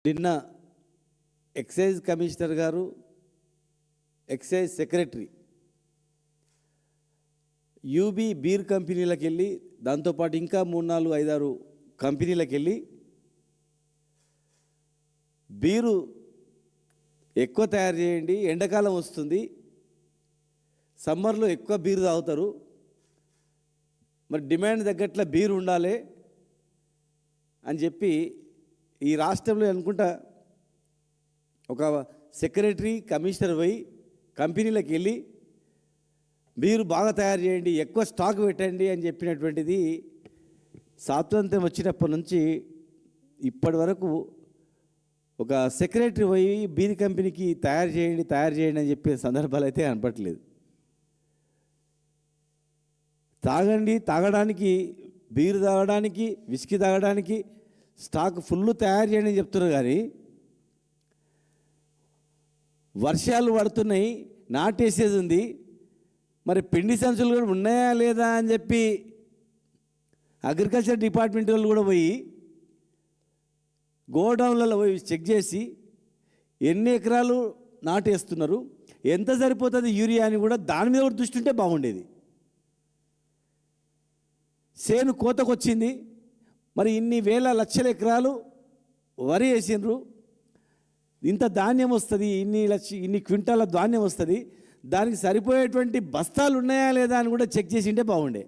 నిన్న excise commissioner గారు, excise secretary UB beer కంపెనీలకు వెళ్ళి, దాంతోపాటు ఇంకా 3, 4, 5, 6 కంపెనీలకు వెళ్ళి బీరు ఎక్కువ తయారు చేయండి, ఎండాకాలం వస్తుంది, సమ్మర్లో ఎక్కువ బీరు తాగుతారు, మరి డిమాండ్ తగ్గట్ల బీరు ఉండాలి అని చెప్పి ఈ రాష్ట్రంలో అనుకుంటా ఒక సెక్రటరీ కమిషనర్ పోయి కంపెనీలకు వెళ్ళి బీరు బాగా తయారు చేయండి, ఎక్కువ స్టాక్ పెట్టండి అని చెప్పినటువంటిది స్వాతంత్రం వచ్చినప్పటి నుంచి ఇప్పటి వరకు ఒక సెక్రటరీ పోయి బీర్ కంపెనీకి తయారు చేయండి అని చెప్పే సందర్భాలు అయితే కనపట్లేదు. తాగడానికి బీరు తాగడానికి, విస్కీ తాగడానికి స్టాక్ ఫుల్ తయారు చేయండి అని చెప్తున్నారు. కానీ వర్షాలు పడుతున్నాయి, నాటేసేది ఉంది, మరి పిండి సంచులు కూడా ఉన్నాయా లేదా అని చెప్పి అగ్రికల్చర్ డిపార్ట్మెంట్ వాళ్ళు కూడా పోయి గోడౌన్లలో పోయి చెక్ చేసి ఎన్ని ఎకరాలు నాటేస్తున్నారు, ఎంత సరిపోతుంది యూరియా అని కూడా దాని మీద కూడా దృష్టి ఉంటే బాగుండేది. సేను కోతకు వచ్చింది, మరి ఇన్ని వేల లక్షల ఎకరాలు వరి వేసినారు, ఇంత ధాన్యం వస్తుంది, ఇన్ని క్వింటాల ధాన్యం వస్తుంది, దానికి సరిపోయేటువంటి బస్తాలు ఉన్నాయా లేదా అని కూడా చెక్ చేసి ఉంటే బాగుండే.